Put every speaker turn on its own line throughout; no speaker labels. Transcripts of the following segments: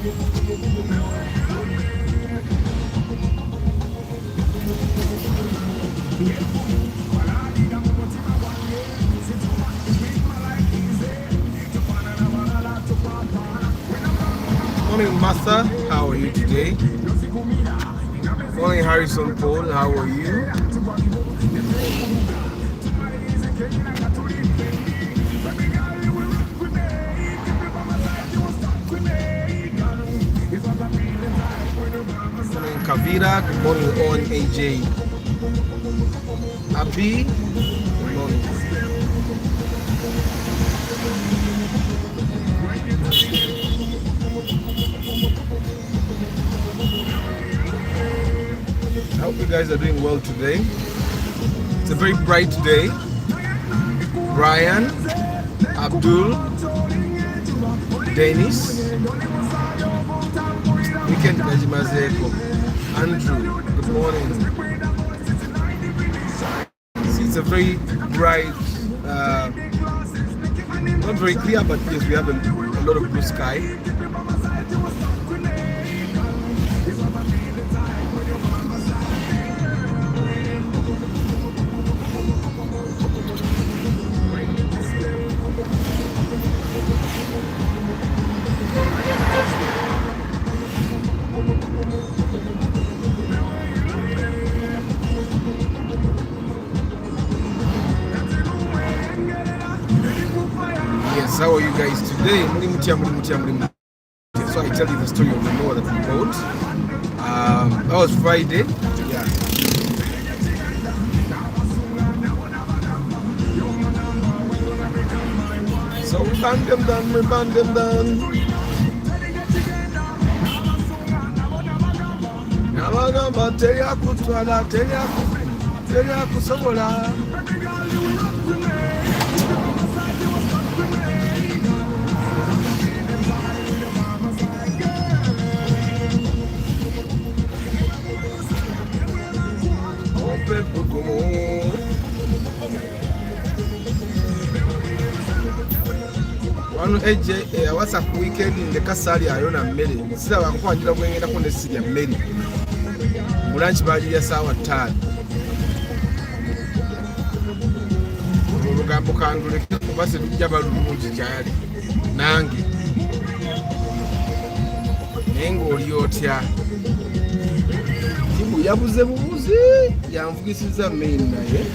Morning, Martha. How are you today? Morning, Harrison Paul. How are you? Morning, Kavira. Good morning, Owen AJ. Abi. Good morning. I hope you guys are doing well today. It's a very bright day. Brian, Abdul, Dennis, Weekend Kajimazeko, Andrew, good morning. See, it's a very bright, not very clear, but yes, we have a lot of blue sky. How are you guys today? So I tell you the story of the Noah that we bought. That was Friday. Yeah. So we banned them down. Wano eje WhatsApp weekend in the kasali ayona mmere sira bakwanjira kwengenda ko nesirya mmere mulanchi baji ya sawa 5 olugambo kandule kubase bijaba lulungi kyali nange nengo oliotya tibu yabuze bubuzi yamvugisiza main naye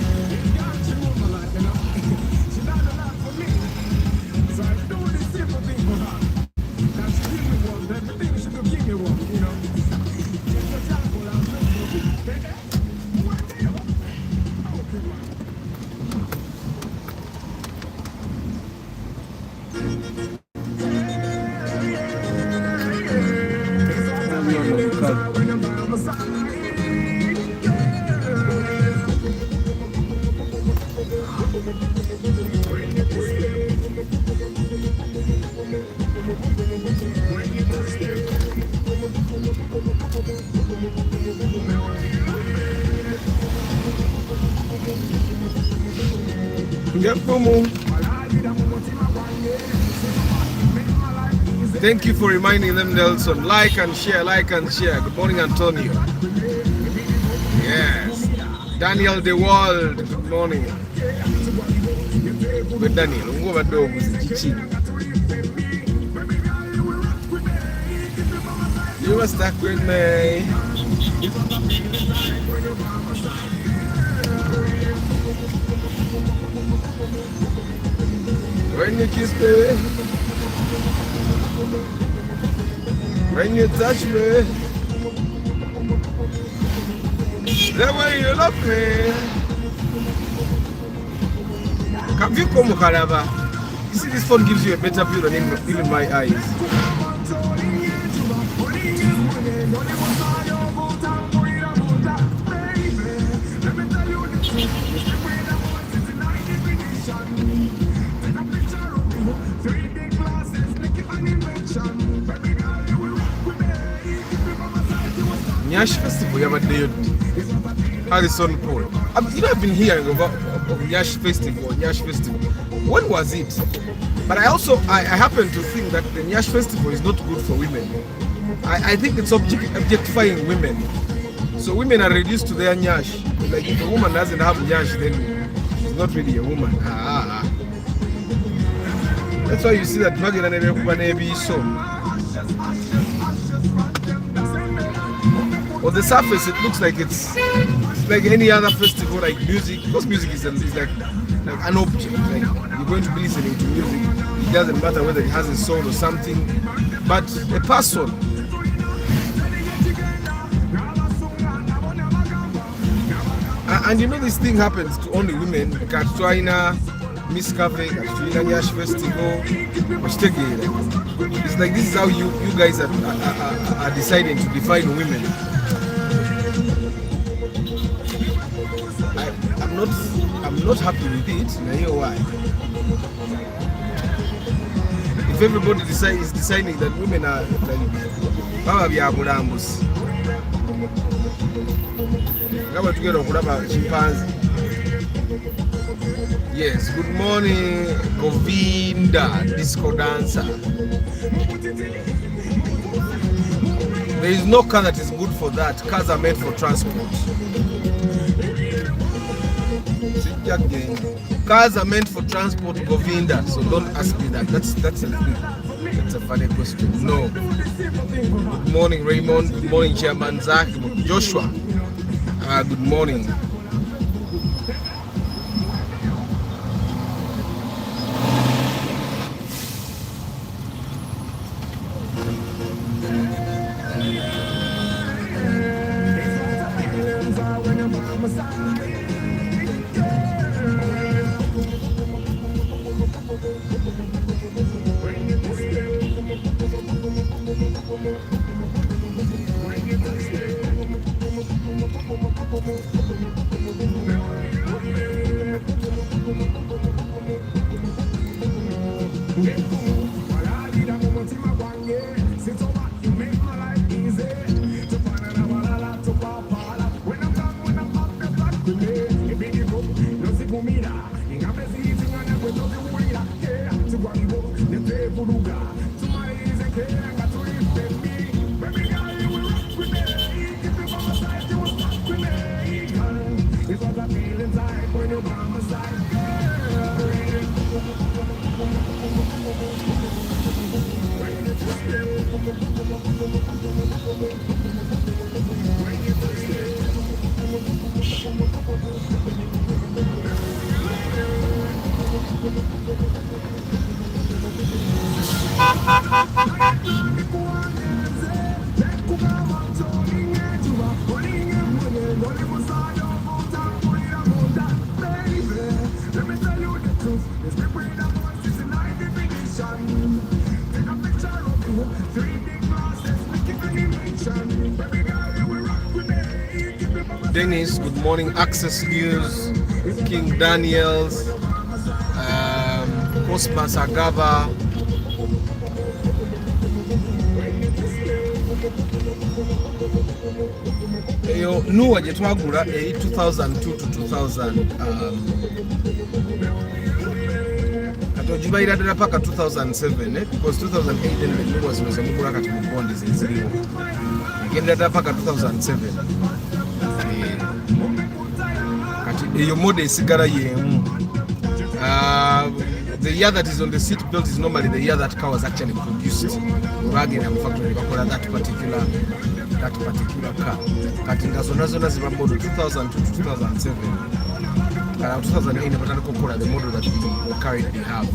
Thank you for reminding them, Nelson. Like and share. Good morning, Antonio. Yes. Daniel the World. Good morning. Good Daniel. You were stuck with me. When you kiss me, when you touch me, the way you love me. Can you come, Kalaba? You see, this phone gives you a better view than even my eyes. Nyash Festival, you have a day. Harrison Paul. I've been hearing about Nyash Festival. When was it? But I happen to think that the Nyash festival is not good for women. I think it's objectifying women. So women are reduced to their Nyash. Like if a woman doesn't have Nyash, then she's not really a woman. That's why you see that so. On the surface, it looks like it's like any other festival, like music, because music is like an object. Like you're going to be listening to music. It doesn't matter whether it has a soul or something, but a person. And you know this thing happens to only women. Katwaina, Miss Cafe, Katwaina Nyash Festival, it's like this is how you guys are deciding to define women. I'm not happy with it. Now you know why? If everybody is deciding that women are like chimpanzee. Yes, good morning, Govinda, disco dancer. There is no car that is good for that. Cars are made for transport. Cars are meant for transport, Govinda. So don't ask me that. That's a funny question. No. Good morning, Raymond. Good morning, Chairman Zach. Joshua. Good morning. Dennis, good morning. Access News, King Daniels, Cosmas Agava. Nuwa jetwagura 2002 to 2000 katojibaira dala paka 2007 because 2008 then nuwa zimeza mukura kati mu bond ziliwo agenda dala paka 2007 kati eyo mode esigala yemu. The year that is on the seat belt is normally the year that car was actually produced. Again, I'm factory that particular car. Kati ngazo ziba model 2000 to 2007. 2008 nebatana kokola the model that we currently have.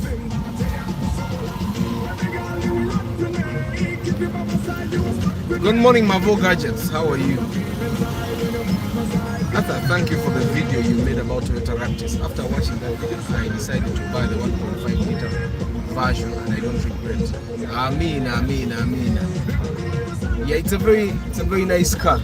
Good morning, Mavo Gadgets. How are you? Arthur, thank you for the video you made about Toyota Raptors. After watching that video, I decided to buy the 1.5 liter version and I don't regret. Amen. Yeah, it's a very nice car.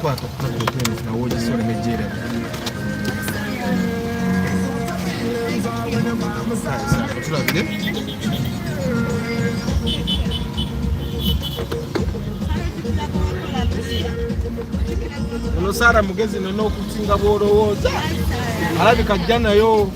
kwata kutakuwa na woji sore mejera. Tulabire. Ono Sara mugezi nono okusinga bwolowooza alabika ajja nayo.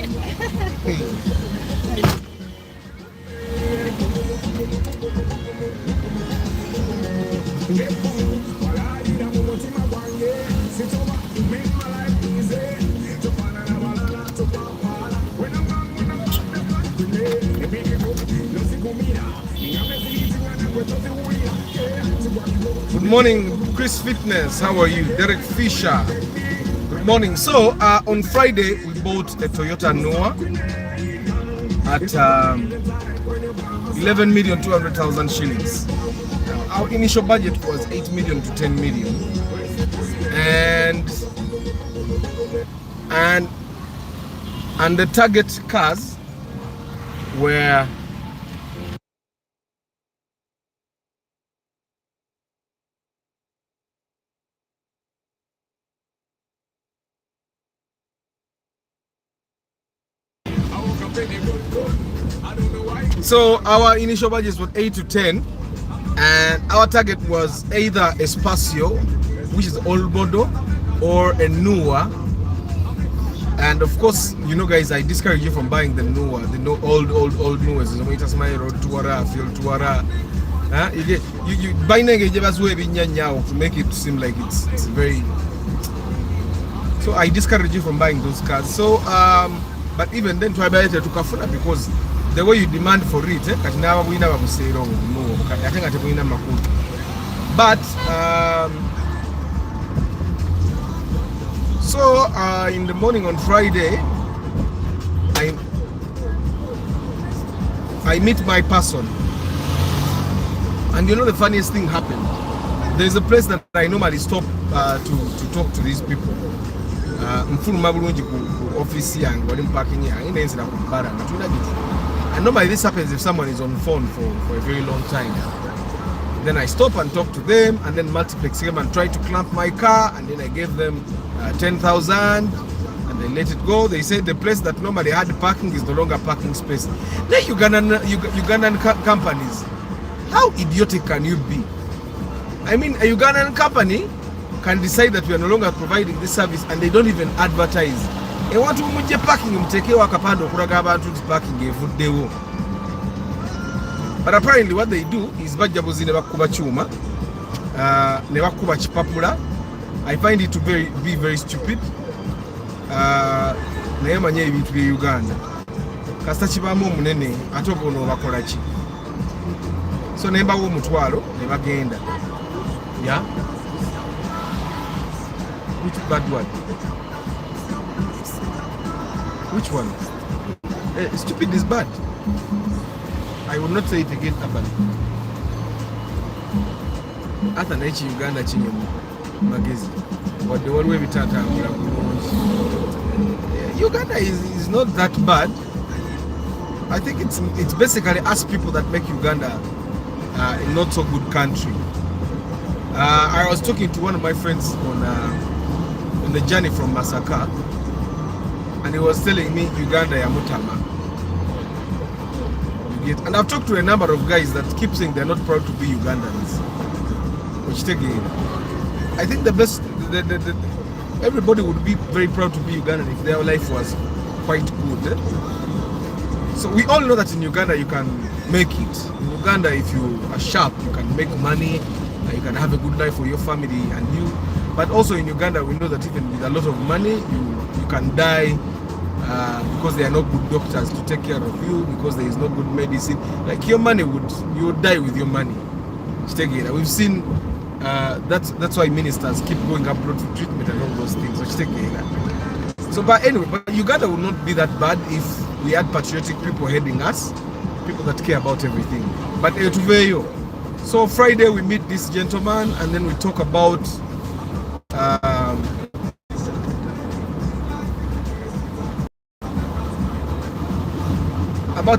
Good morning, Chris Fitness. How are you? Derek Fisher. Good morning. So on Friday we bought a Toyota Noah at 11,200,000 shillings. Our initial budget was 8 million to 10 million, and the target cars were so our initial budget was 8 to 10, and our target was either a Spacio, which is old model, or a Noah. And of course, you know guys, I discourage you from buying the Noah, the old Noahs. You buy to make it seem like it's very. So I discourage you from buying those cars. So but even then, try buy it to Kafuna, because the way you demand for it, but so in the morning on Friday, I meet my person, and you know the funniest thing happened. There's a place that I normally stop to talk to these people. Office and parking, and normally this happens if someone is on the phone for a very long time. Then I stop and talk to them, and then multiplex them and try to clamp my car, and then I gave them 10,000, and they let it go. They said the place that normally had parking is no longer parking space. The Ugandan companies, how idiotic can you be? I mean, a Ugandan company can decide that we are no longer providing this service, and they don't even advertise. They want to muje parking mtekewa kapando kuraga abantu parking evuddewo. But apparently what they do is bajjabuzi ne bakuba chuma, ne bakuba chipapula. I find it to be very stupid. Naye manye ebintu bya Uganda kasita kibamu omunene ate obono bakola ki? So ne mbawo omutwalo ne bagenda. Yeah? Which bad one? Which one? Stupid is bad. I will not say it again, Abani. Ata na ichi Uganda chinye magezi. But the one way we tata Uganda is not that bad. I think it's basically us people that make Uganda a not so good country. I was talking to one of my friends on the journey from Masaka, and he was telling me Uganda ya mutama. And I've talked to a number of guys that keep saying they're not proud to be Ugandans. Which again, I think the best, everybody would be very proud to be Ugandan if their life was quite good. So we all know that in Uganda you can make it. In Uganda, if you are sharp, you can make money, you can have a good life for your family and you. But also in Uganda, we know that even with a lot of money, you can die because there are no good doctors to take care of you, because there is no good medicine. Like you would die with your money. We've seen that's why ministers keep going abroad for treatment and all those things. So, but anyway, but Uganda would not be that bad if we had patriotic people heading us, people that care about everything. But so Friday we meet this gentleman, and then we talk about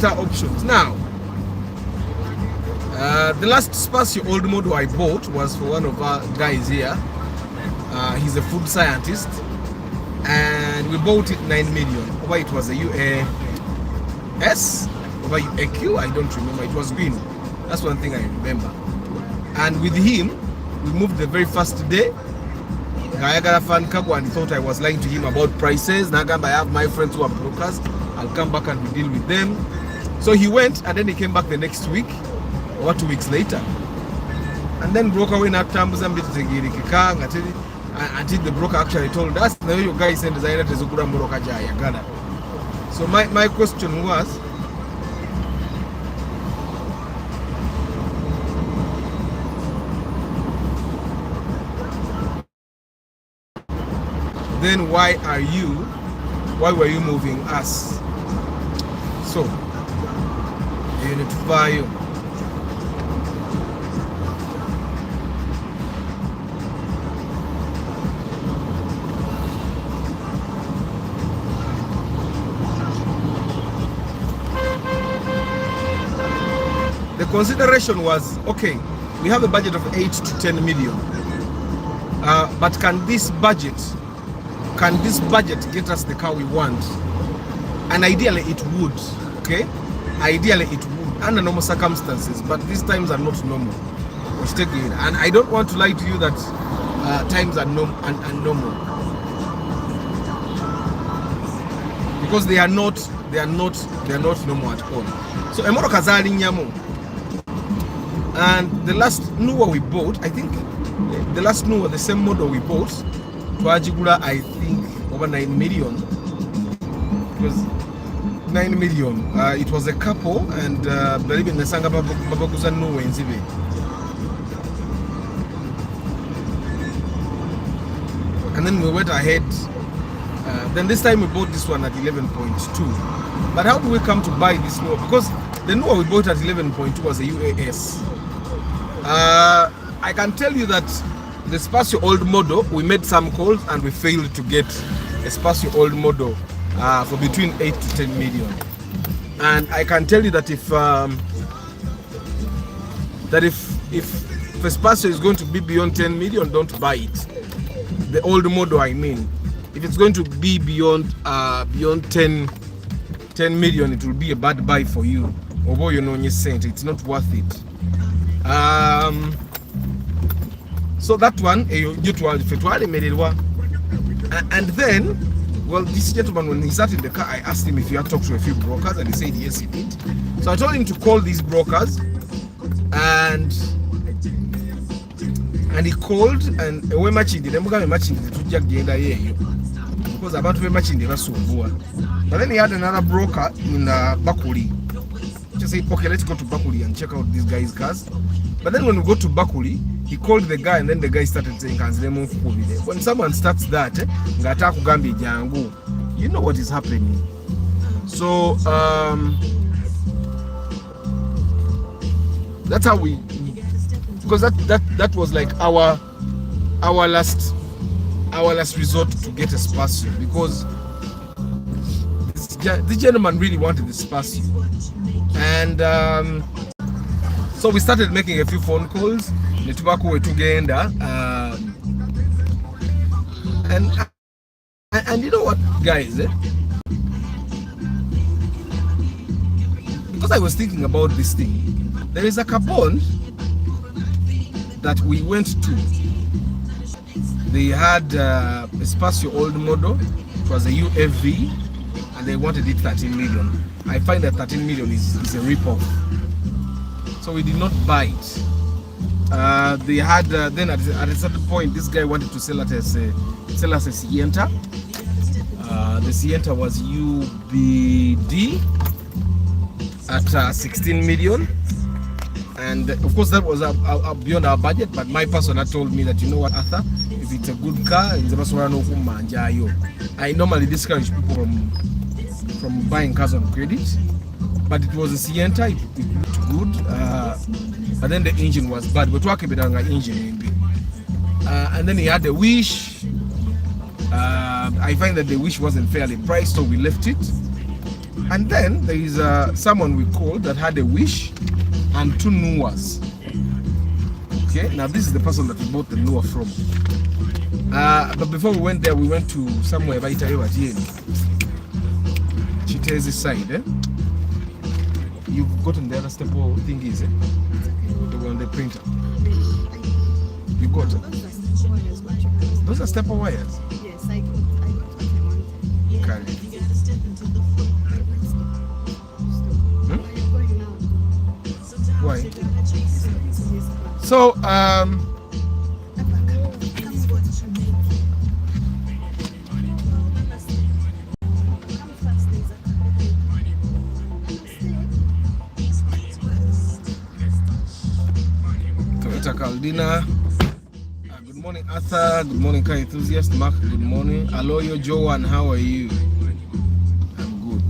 our options. Now, the last Spacio old model I bought was for one of our guys here. He's a food scientist, and we bought it 9 million. Over it was a UAS, over UAQ, I don't remember. It was green. That's one thing I remember. And with him, we moved the very first day. Gayagara fan Kago, and he thought I was lying to him about prices. Nagamba, I have my friends who are brokers. I'll come back and we deal with them. So he went, and then he came back the next week or 2 weeks later. And then broker went up until the broker actually told us, "No, you guys send designer to Zukura Moroka Uganda." So my question was, then why were you moving us? So you need to buy you. The consideration was, okay, we have a budget of 8 to 10 million, but can this budget get us the car we want? And ideally it would, okay? Ideally it would, under normal circumstances, but these times are not normal. And I don't want to lie to you that times are normal, because they are not normal at all. So Emoro Kazali Nyamo. And the last Nuwa we bought, I think the last Nuwa, the same model we bought, Twajigula, I think over 9 million. It was 9 million. It was a couple, and believe in the Sanga Babakuza Nuwa in Zibe. And then we went ahead. Then this time we bought this one at 11.2. But how do we come to buy this Nuwa? Because the Nuwa we bought at 11.2 was a UAS. I can tell you that the Spacio old model, we made some calls and we failed to get a Spacio old model for between 8 to 10 million. And I can tell you that if a Spacio is going to be beyond 10 million, don't buy it. The old model, I mean. If it's going to be beyond 10 million, it will be a bad buy for you. Although you know it's not worth it. So that one, and then, well, this gentleman, when he sat in the car, I asked him if he had talked to a few brokers, and he said yes, he did. So I told him to call these brokers, and he called, and we matching the because about we matching the but then he had another broker in Bakuli. Just said, okay, let's go to Bakuli and check out this guy's cars. But then when we go to Bakuli, he called the guy, and then the guy started saying, when someone starts that, you know what is happening. So that's how we, because that was like our last resort to get a Spacio, because this gentleman really wanted the Spacio. And so we started making a few phone calls. The tobacco were together, and you know what, guys? Because I was thinking about this thing, there is a Capone that we went to. They had a Spacio old model. It was a UFV, and they wanted it 13 million. I find that 13 million is a rip-off. So we did not buy it. They had then at a certain point, this guy wanted to sell us a Sienta. The Sienta was UBD at 16 million, and of course that was beyond our budget. But my person had told me that, you know what, Arthur, if it's a good car, I normally discourage people from buying cars on credit. But it was a Sienta, it looked good, but then the engine was bad. But what about the engine? And then he had the Wish. I find that the Wish wasn't fairly priced, so we left it. And then there is someone we called that had a Wish and 2 Nuwas. Okay, now this is the person that we bought the Nuwa from. But before we went there, we went to somewhere by Italy at the end. Chitezi side, eh? You've gotten the other staple thingies, eh? The one on the printer. You got it? Those are staple wires?
Yes, I got what I wanted.
Okay. Why? So, Caldina. Good morning, Arthur. Good morning, car enthusiast. Mark, good morning. Aloyo, Joan, how are you? I'm good.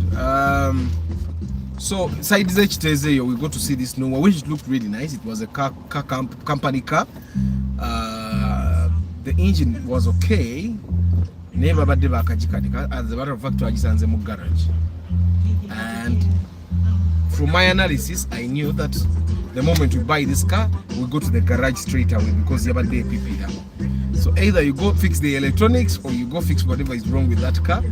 So, side Zechiteze, we go to see this new one, which looked really nice. It was a company car. The engine was okay. Never bad as a matter of fact, I just in the garage. And from my analysis, I knew that the moment we buy this car, we go to the garage straight away because you have a day PPR. So either you go fix the electronics or you go fix whatever is wrong with that car.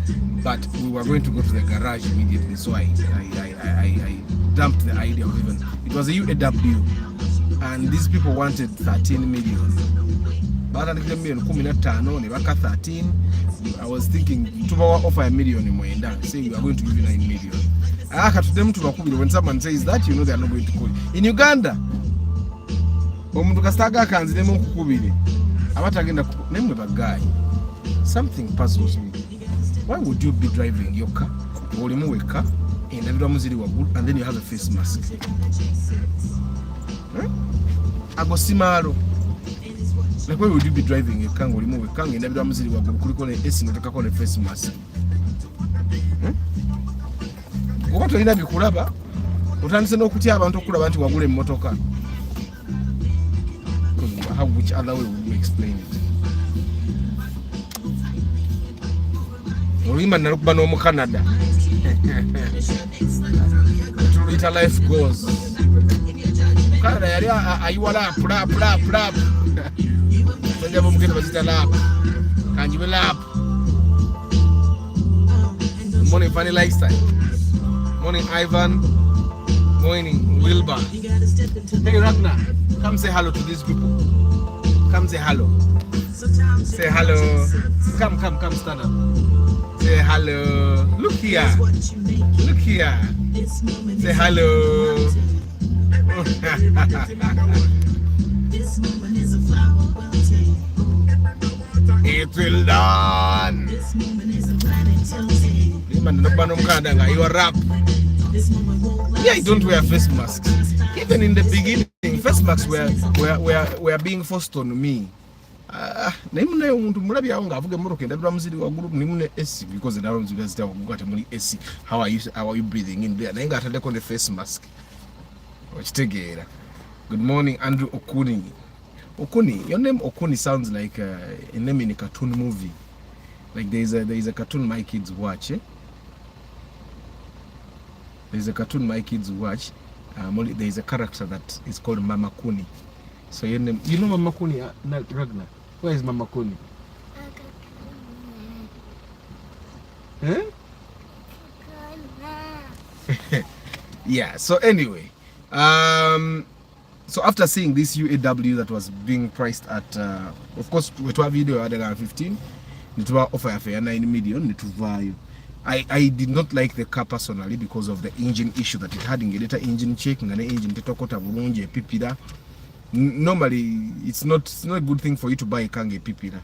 But we were going to go to the garage immediately, so I dumped the idea of even. It was a UAW, and these people wanted 13 million. But I think million 13. I was thinking to offer $1 million in Mwenda, saying we are going to give you 9 million. I asked them to when someone says that, you know they are not going to call you. In Uganda, something puzzles me. Why would you be driving your car, and then you have a face mask? Agosimaro. Like, why would you be driving a car and everyone is a face mask? What do you have? Kuraba? Utanse no kutia abantu okulaba nti wagula emmotoka. How, which other way would you explain it? Olima nalukuba no mu Canada. Tulita life goes. Canada yali ayiwala pula. Sanja bomugenda bazita lap. Kanjibe lap. Morning funny lifestyle. Morning Ivan. Morning Wilbur. Hey Ragnar, come say hello to these people. Come say hello. Say hello. Come stand up. Say hello. Look here. Say hello. It will dawn. You are rap. Yeah, you don't wear face masks. Even in the beginning, face masks were being forced on me. Because how are you breathing in there? Then got a face mask. Good morning, Andrew Okuni. Okuni, your name Okuni sounds like a name in a cartoon movie. Like there is a cartoon my kids watch. There's a cartoon my kids watch. There is a character that is called Mama Kuni. So your name, you know Mama Kuni, Ragnar? Where is Mama Kuni? Huh? Yeah. So anyway, so after seeing this UAW that was being priced at, of course, we have video at 15. It was offer for 9 million. I did not like the car personally because of the engine issue that it had in the engine checking and the engine pipira. Normally it's not a good thing for you to buy a kange pipira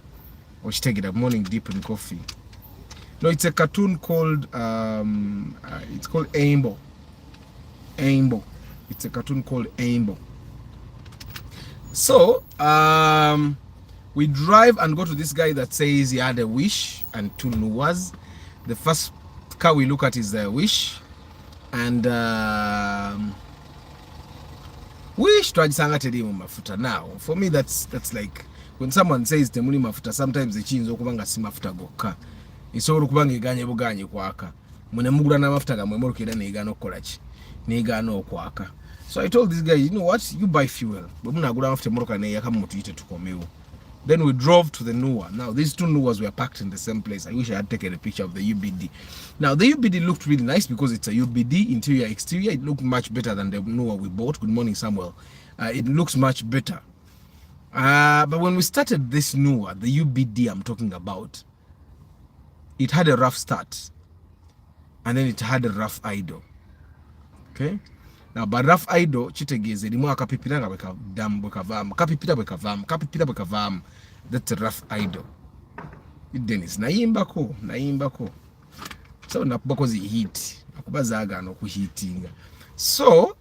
or take it a morning deep in coffee. No, it's a cartoon called it's called Aimbo. It's a cartoon called Aimbo. So we drive and go to this guy that says he had a Wish and 2 Nuwas. The first car we look at is the Wish, and Wish twajisanga teri mu mafuta. Now for me that's like when someone says temuli mafuta, sometimes the chinzo kubanga si mafuta gokka isobola kubanga iganye buganye kwaka mune mugula na mafuta gamwe morukira ne igano okolachi ne igano okwaka. So I told this guy, you know what, you buy fuel, but munagula mafuta moroka ne yakamu mutuyite tukomewo. Then we drove to the Nuwa. Now these two Nuwas were packed in the same place. I wish I had taken a picture of the UBD. Now the UBD looked really nice because it's a UBD, interior, exterior. It looked much better than the Nuwa we bought. Good morning, Samuel. It looks much better. But when we started this Nuwa, the UBD I'm talking about, it had a rough start. And then it had a rough idle. Okay? Now, but rough idle, chitegeze, limo akapipira nga bwekavamu. That's a rough idle. Dennis, nayimbako. So, nakubako zi heat. Nakubazaga no kuheatinga. So,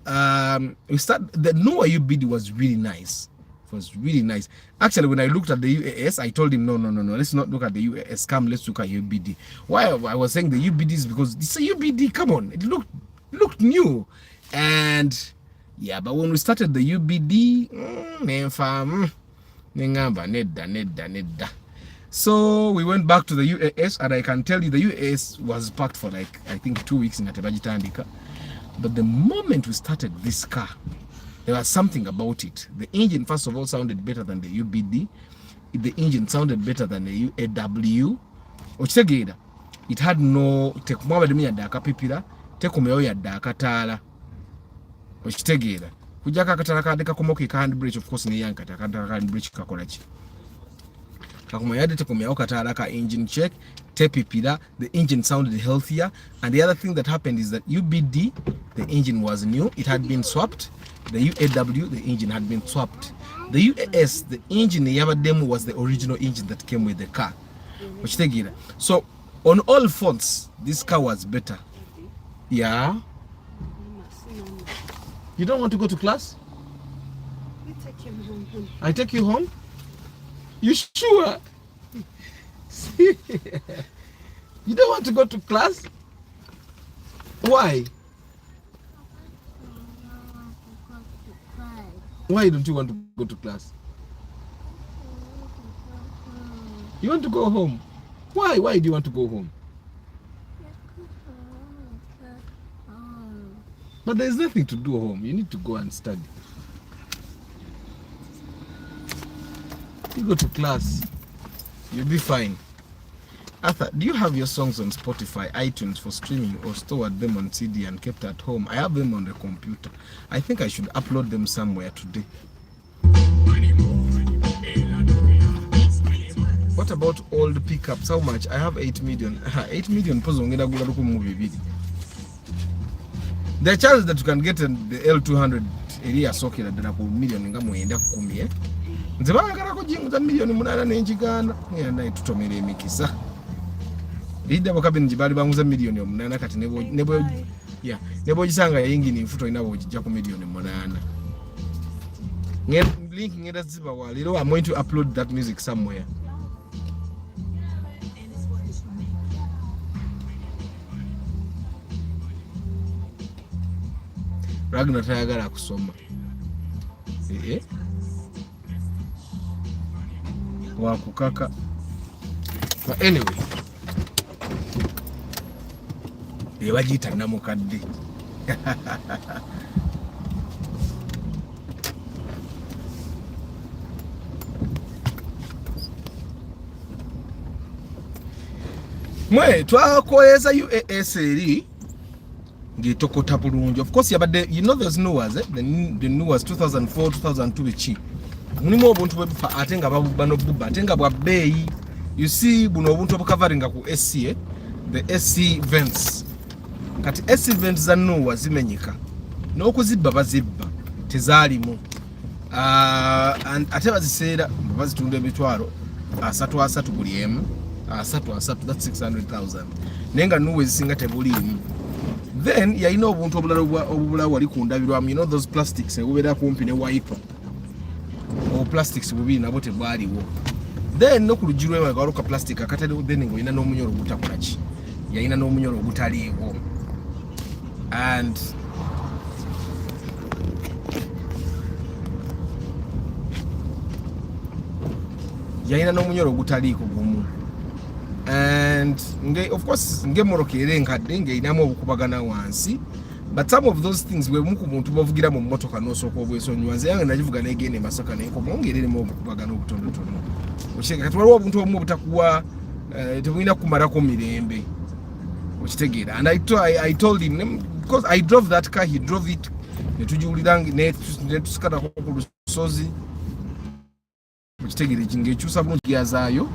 we start, the Nuwa UBD was really nice. It was really nice. Actually, when I looked at the UAS, I told him, no, let's not look at the UAS. Come, let's look at UBD. Why I was saying the UBD is because it's a UBD. Come on, it looked new. And yeah, but when we started the UBD, nedda. So we went back to the UAS, and I can tell you the UAS was packed for like, I think 2 weeks in Atebajitandika. But the moment we started this car, there was something about it. The engine, first of all, sounded better than the UBD. The engine sounded better than the UAW. It had no kujaka katala kadeka kumoki ka handbrake, of course ni yanka takanda handbrake kakolachi kakumayade tekomya okatala ka engine check tepipira. The engine sounded healthier, and the other thing that happened is that UBD, the engine was new, it had been swapped. The UAW, the engine had been swapped. The UAS, the engine demo was the original engine that came with the car. So on all fronts, this car was better. Yeah. You don't want to go to class?
You take him home.
I take you home? You sure? You don't want to go to class? Why? Why don't you want to go to class? You want to go home? Why? Why do you want to go home? But there's nothing to do home. You need to go and study. You go to class, you'll be fine. Arthur, do you have your songs on Spotify, iTunes for streaming, or stored them on CD and kept at home? I have them on the computer. I think I should upload them somewhere today. What about old pickups? How much? I have 8 million. 8 million. There are chances that you can get the L200 area socket at the million. Nze bagala ko jinguza milioni 8 n'enjiganda naye tutomere emikisa lidda bokabini jibali banguza milioni 8 kati nebo gisanga yingini mfuto inabo jja ku milioni 8 link ngenda ziba waliro. I'm going to upload that music somewhere. Ragnar tayagala kusoma wakukaka. But anyway, yebagita namukadde. Mwe twakoyeza UAS eri ngitokota bulungi. Of course yabadde, you know those Nuwas, the Nuwas 2004 2002 bichi mulimu obuntu bwebufa ate nga babubba n'obubba ate nga bwa bbeeyi. You see buno obuntu obukavaringa ku SC, the SC vents. Kati SC vents za Nuwa zimenyeka n'okuzibba bazibba tezaalimu. Ate baziseera bazitunda emitwalo 3 buli emu. 3 that's 600,000. Nenga Nuwa ezisinga tebuliimu. Then yalina obuntu obulala wali ku ndabirwamu, you know those plastics ebubeera kumpi ne wiper. Plastics bubiri nabo tebwaliwo. Then no kulujirwe emabega waliwo ka plastic akataliwo, then ng'olina n'omunyolo ogutakolaki. Yalina n'omunyolo ogutaliiwo. And yalina n'omunyolo ogutaliiko gumu. And of course ng'emmoroka era enkadde ng'erinamu obukubagana wansi. But some of those things we muku muntu bavugira mu mmotoka n'osooka obwesonyiwa. Nze yange nagivuga n'egenda e Masaka n'ekoma ongereremu obukubagana obutonotono. kati waliwo obuntu obumu obutakuwa tebulina kumalako mirembe okitegeera. And I told him because I drove that car, he drove it, netugiwulira netusikatako ku lusozi okitegeera ng'ekyusa bulungi yazaayo.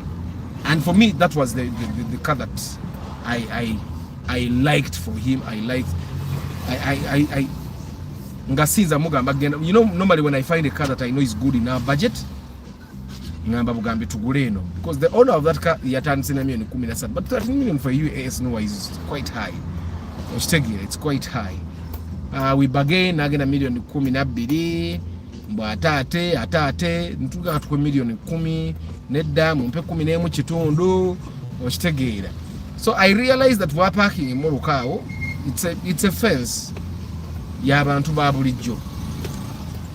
And for me that was the car that I liked for him. I nga sinza mugamba genda, you know, normally when I find a car that I know is good in our budget ngamba bugambe tugule eno, because the owner of that car yatandise na million 17, but 13 million for US no is quite high. It's quite high. We bargain agenda million 12 mbo atate ntuga tukwe million 10 nedda mumpe 11 kitundu okitegeera. So I realized that we are parking in Morukao. It's a fence y'abantu ba bulijjo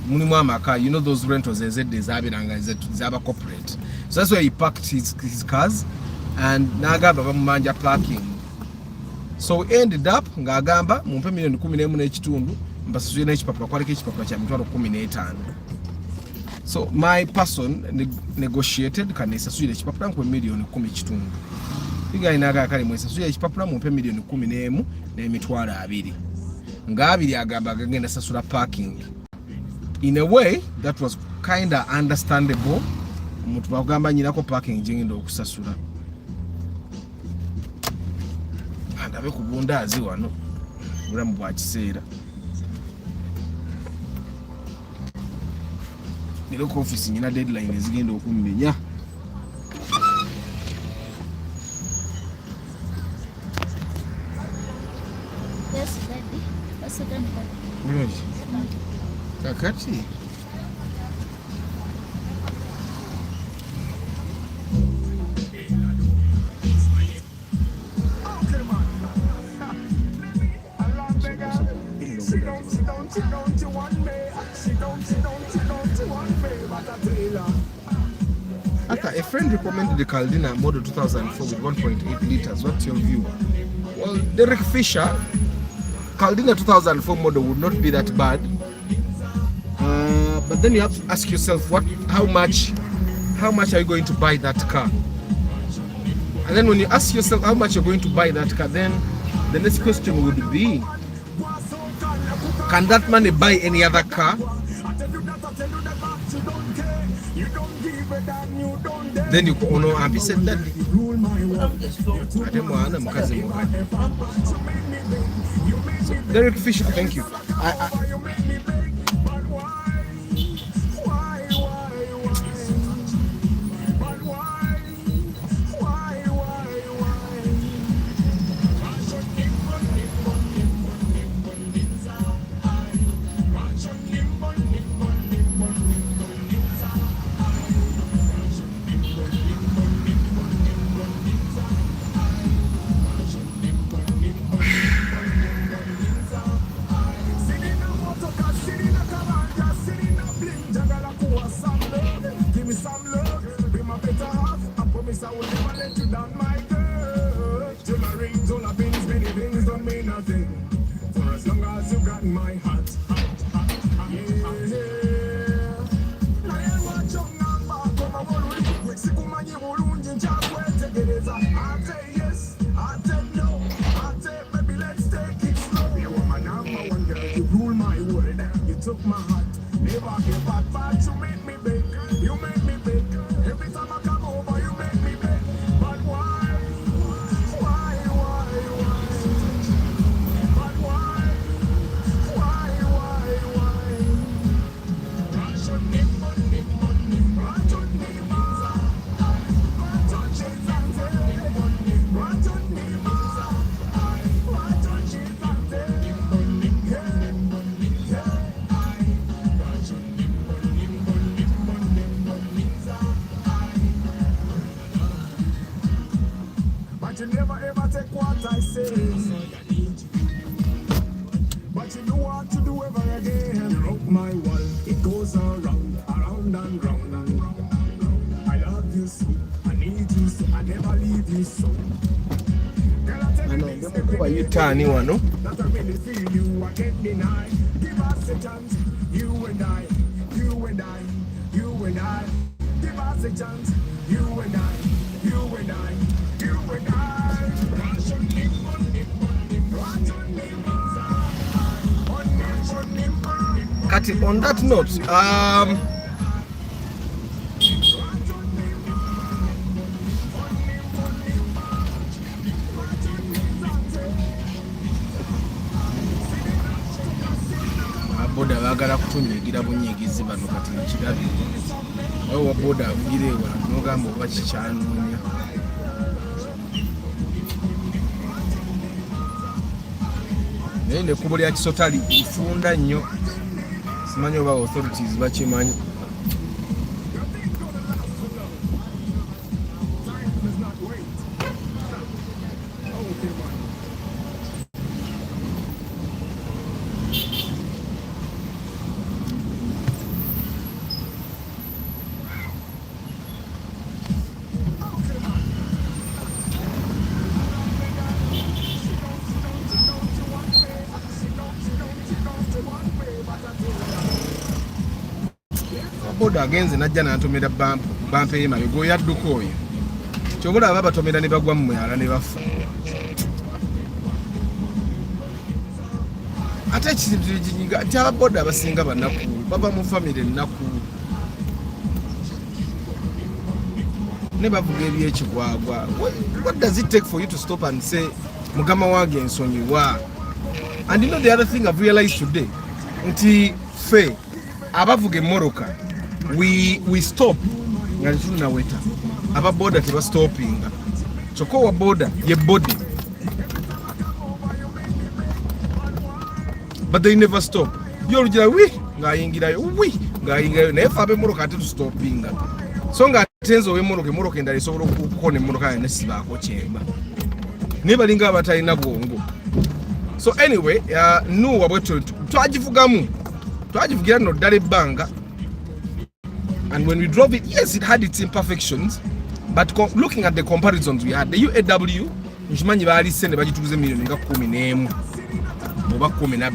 mulimu amaka, you know those rentals ezedde zabiranga zaba corporate. So that's where he parked his cars and nagamba bamumanja parking. So we ended up ngagamba mumpe million 11 n'ekitundu mbasasuye n'ekipapula kwaleka ekipapula kya mitwalo 15. So my person negotiated kanesasuye ekipapula nkwe million 10 kitundu. Biga inaga kali mwesasuye ekipapula mumpe million 11 n'emitwalo 2. Nga 2 agamba agenda sasula parking. In a way that was kind of understandable. Omuntu bagamba nyinako parking jingenda okusasula. Andabe ku bundaazi wano bulamu bwa kiseera. Nilo ku office nyina deadline ezigenda okummenya.
Yes, daddy. What's the done?
Kakati. A friend recommended the Caldina model 2004 with 1.8 liters. What's your view? Well, Derek Fisher, Caldina 2004 model would not be that bad. But then you have to ask yourself, how much are you going to buy that car? And then when you ask yourself how much you're going to buy that car, then the next question would be, can that money buy any other car? Then you know, have you said that? So, Derek Fisher, thank you. Tani wano. Give us a chance, you and I, give us a chance, Kati, on that note, boda bagala kutunyigira bunyigizi bano kati nkirabi owa boda avugira ewa nogamba oba kikyanoonya naye nekkubo lya Kisotali ifunda nnyo simanyi oba authorities bakimanyi boda agenze najja n'atomera bampa y'emabega oyo adduka oyo kyobula aba batomera ne bagwa mu mwala ne bafa ate ekizibu nti ababoda abasinga banaku baba mu famire ennaku ne bavuga ebyekigwagwa. What does it take for you to stop and say mugama wange nsonyiwa? And you know the other thing I've realized today nti fe abavuga emmoroka we stop nga tunaweta aba boda teba stoppinga kyokka wa boda ye body but they never stop yorugira wi ngayingirayo naye fe ab'emmoroka ate tustoppinga so nga atenza ow'emmoroka endala esobola okukona emmoroka ne sibaako kyemba naye balinga abatalina bwongo. So anyway, nuwa bwetu twagivugira nno ddala ebbanga, and when we drove it, yes, it had its imperfections, but looking at the comparisons we had, the UAW nkimanyi baali sente bagituguze miliyoni nga 11 oba 12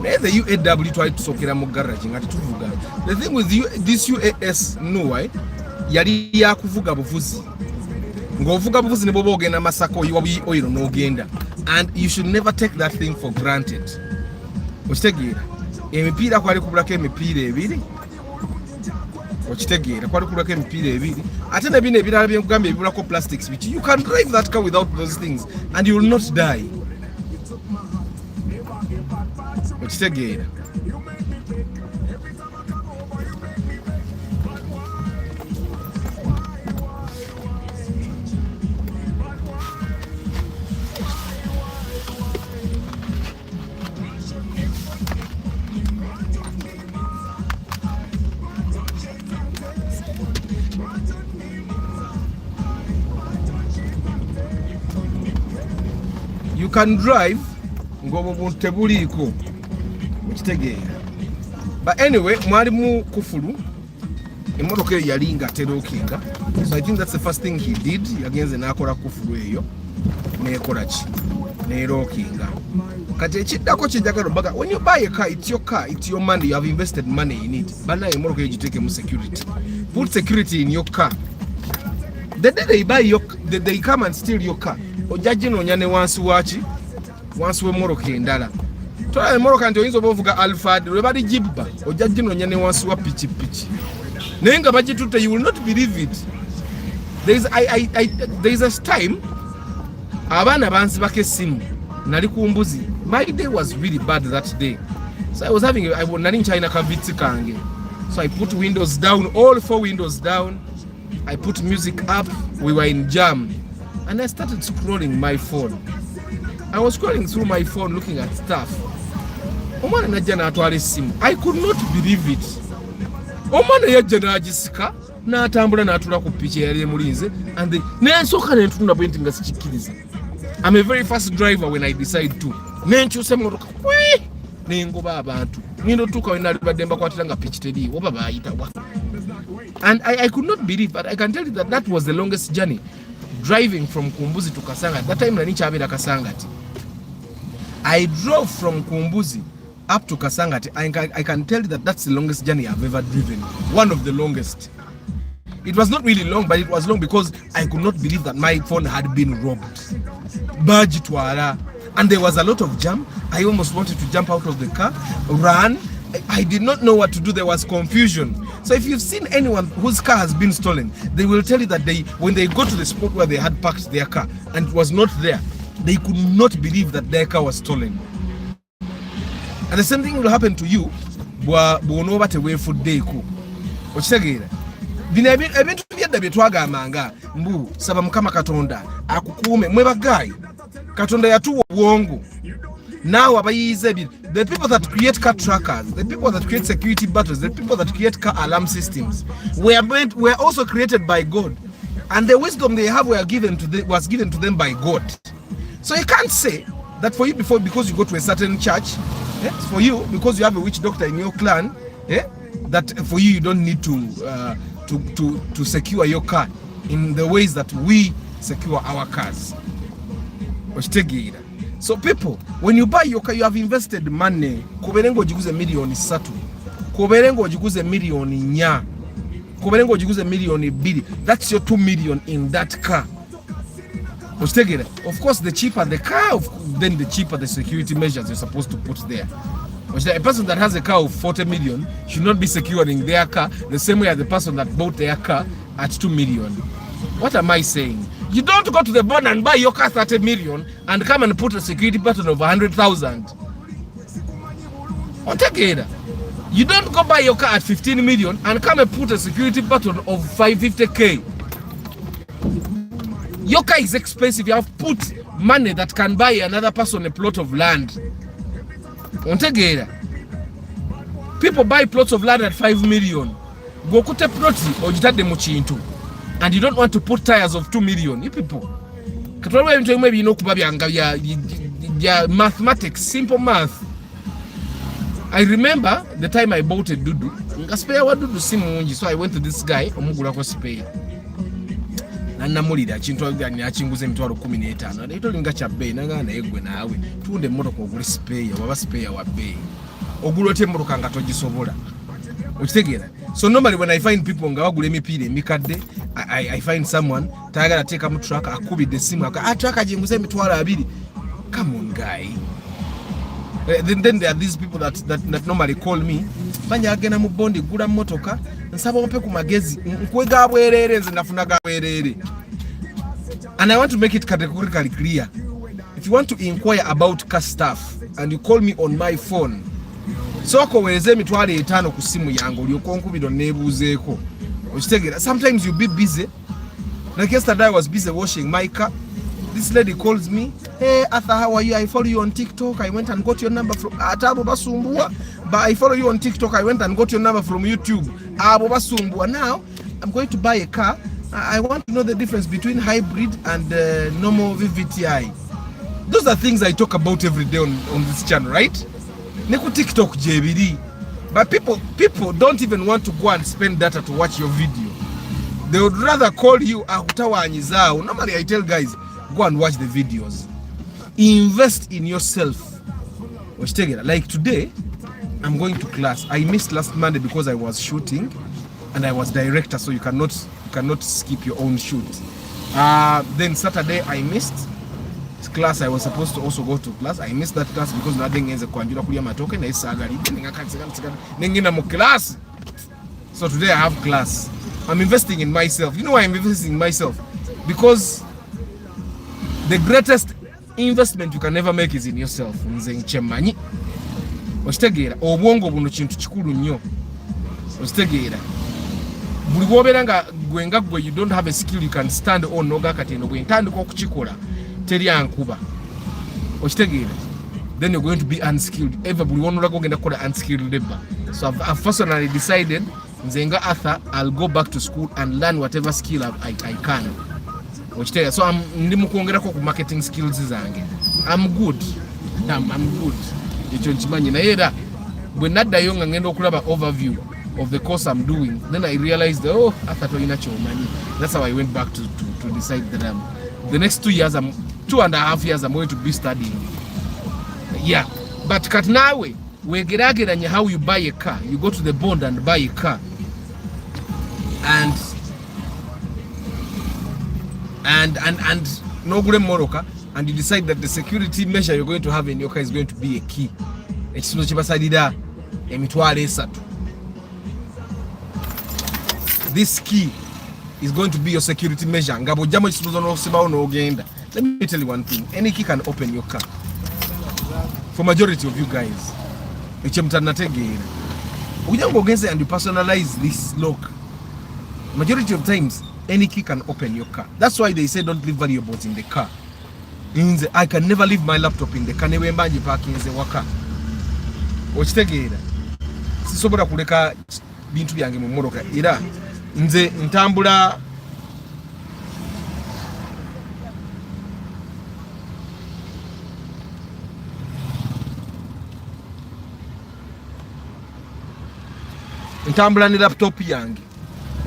naye the UAW twali tusookera mu garage nga tetuvuga. The thing with this UAS nuwa yali yakuvuga buvuzi ng'ovuga buvuzi ne bwoba ogenda Masaka oyiro n'ogenda, and you should never take that thing for granted. Okitegeera emipiira kwali kubulako emipiira ebiri, okitegeera kwali kubulako emipiira ebiri, ate ne bino ebirala byekugamba ebibulako plastics biki. You can drive that car without those things and you will not die. Okitegeera you can drive ng'obuntu tebuliiko, okitegeera. But anyway, mwali mu kufulu emmotoka eyo yali nga terookinga, so I think that's the first thing he did. Yagenze n'akola kufulu eyo n'ekola ki n'erookinga. Kati ekiddako ky'enjagala obaga, when you buy a car, it's your car, it's your money, you have invested money in it. Bana emmotoka eyo giteekemu security. Put security in your car. The day they buy your, they come and steal your car, ojja ginoonya ne wansi waki, wansi w'emmoroka endala. Tola emmoroka nti oyinza oba ovuga Alphard lwe bali gibba, ojja ginoonya ne wansi wa pikipiki. Naye nga bagitutte, you will not believe it. There is a time abaana bansibako essimu, nali ku mbuzi. My day was really bad that day. So I was having, nali nkyalina kavitsi kange. So I put windows down, all 4 windows down. I put music up, we were in jam, and I started scrolling my phone. I was scrolling through my phone looking at stuff. Omwana najja n'atwala essimu. I could not believe it. Omwana yajja n'agisika n'atambula n'atuula ku ppiki eyali emulinze, and n'ensooka n'entunula bwe nti nga sikikkiriza. I'm a very fast driver when I decide to. N'enkyusa emmotoka n'engoba abantu. Ngenda otuuka we nali badde mbakwatira nga ppiki teriiwo oba baayitawa. And I could not believe, but I can tell you that that was the longest journey, driving from Kumbuzi to Kasangati. That time nani chabera Kasangati. I drove from Kumbuzi up to Kasangati. I can tell you that that's the longest journey I've ever driven. One of the longest. It was not really long, but it was long because I could not believe that my phone had been robbed. Bajitwara. And there was a lot of jam. I almost wanted to jump out of the car, run. I did not know what to do. There was confusion. So if you've seen anyone whose car has been stolen, they will tell you that when they go to the spot where they had parked their car and it was not there, they could not believe that their car was stolen. And the same thing will happen to you. Bino ebintu byedda bye twagambanga mbu saba mukama Katonda akukuume mwe bagayi Katonda yatuwa obwongo. Now the people that create car trackers, the people that create security buttons, the people that create car alarm systems were also created by God, and the wisdom they have was given to them by God. So you can't say that for you because you go to a certain church, for you because you have a witch doctor in your clan, that for you don't need to secure your car in the ways that we secure our cars. So people, when you buy your car, you have invested money. Kuberengo ojiguze milioni 3, kuberengo ojiguze milioni 4, kuberengo ojiguze milioni 2. That's your 2 million in that car. Of course, the cheaper the car, then the cheaper the security measures you're supposed to put there. A person that has a car of 40 million should not be securing their car the same way as the person that bought their car at 2 million. What am I saying? You don't go to the board and buy your car 30 million and come and put a security button of 100,000. You don't go buy your car at 15 million and come and put a security button of 550k. Your car is expensive. You have put money that can buy another person a plot of land. People buy plots of land at 5 million. Go kute ploti ojitade muchintu. And you don't want to put tires of 2 million. You people. Maybe you know mathematics, simple math. I remember the time I bought a dudu. So I went to this guy, omugula spare. Namulira chintu achinguze emitwalo 15. Naitolinga kya bay nangana egwe naawe. Tunde motoka ogule spare, waba spare wa bay. Ogulote motoka nga togisobola. Ukitegera. So normally when I find people nga bagula emipira emikadde, I find someone tayagala take mu truck akubidde simu truck ajinguze emitwalo 2. Come on guy. Then there are these people that normally call me. Banja agenda mu bondi gula motoka nsaba ompe ku magezi nkwega bwerere nze nafunaga bwerere. And I want to make it categorically clear. If you want to inquire about car stuff and you call me on my phone, soko weze emitwalo 5 ku simu yange olyokonkubiro nebuzeeko. Sometimes you be busy. Like yesterday I was busy washing my car. This lady calls me, hey Arthur, how are you? I follow you on TikTok. I went and got your number from Atabo Basumbua. But I follow you on TikTok. I went and got your number from YouTube. Abo Basumbua. Now I'm going to buy a car. I want to know the difference between hybrid and normal VVTi. Those are things I talk about every day on this channel, right? Neku TikTok JBD. But people don't even want to go and spend data to watch your video. They would rather call you ahutawanyizao. Normally I tell guys, go and watch the videos. Invest in yourself. Like today, I'm going to class. I missed last Monday because I was shooting and I was director, so you cannot skip your own shoot. Then Saturday I missed class. I was supposed to also go to class. I missed that class because nothing is a kwanjura kulia matoke na isagari nengina mu class. So today I have class. I'm investing in myself. You know why I'm investing in myself? Because the greatest investment you can never make is in yourself. Nze nchemanyi. Ostegera obwongo buno kintu kikulu nnyo. Ostegera buli bwobera nga gwenga gwe you don't have a skill you can stand on noga kateno bwe ntandika okukikola teri ankuba. Ostegera then you're going to be unskilled. Ever buli wonula gogenda kola unskilled labor. So I've personally decided nzenga Arthur, I'll go back to school and learn whatever skill I can. So I'm ndi mukwongerako ku marketing skills zange. I'm good. I'm good. Ekyo nkimanyi naye era bwe naddayo nga ngenda okulaba overview of the course I'm doing, then I realized Arthur toyina kyomanyi. That's how I went back to decide that the next 2.5 years I'm going to be studying. Yeah, but kat nawe wegeragiranye how you buy a car. You go to the bond and buy a car, and and no good moroka, and you decide that the security measure you're going to have in your car is going to be a key. Ekisozo kibasalira emitwalo esatu. This key is going to be your security measure. Ngabo jamo ekisozo n'osibawo n'ogenda. Let me tell you one thing. Any key can open your car. For majority of you guys, ekyemutanategeera. Ujja ng'ogenze and you personalize this lock. Majority of times, any key can open your car. That's why they say don't leave valuables in the car. I can never leave my laptop in the car. Newe mbanji parking nze waka. Okitegeera. Sisobola kuleka bintu byange mu mmotoka. Era nze ntambula ne laptop yange.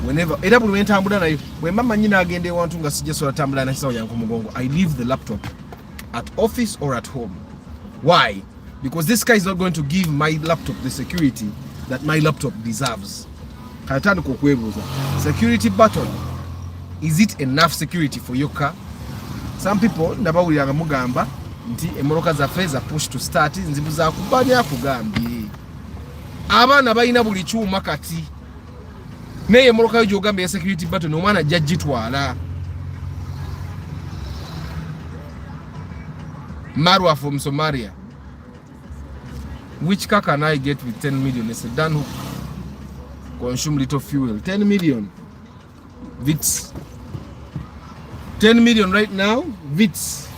Whenever era buli ntambula nayo bwe mama nyina agende wantu nga sije sola tambula na kisawo yangu mugongo, I leave the laptop at office or at home. Why? Because this guy is not going to give my laptop the security that my laptop deserves. Katani kokwebuza, security button, is it enough security for your car? Some people ndabawulira mugamba nti emoroka za feza push to start nzibu za kubanya kugambye abana balina buli kyuma kati. Naye moroka yo ogamba ya security button omwana jajjitwala. Marwa from Somalia. Which car can I get with 10 million? A sedan who consume little fuel. 10 million. Vits. 10 million right now. Vits.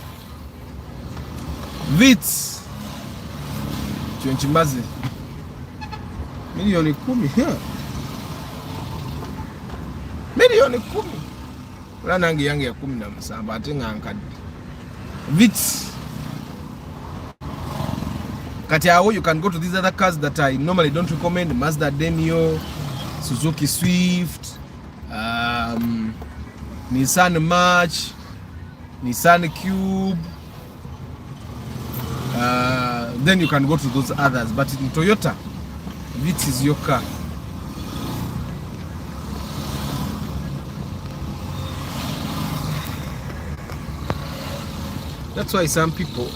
Vits. Chwenchimazi. Milioni 10 here. Milioni 10. Ula nangi yangi ya 17 ate ngankadi. Vits. Kati awo you can go to these other cars that I normally don't recommend. Mazda Demio, Suzuki Swift, Nissan March, Nissan Cube. Then you can go to those others. But in Toyota, Vitz is your car. That's why some people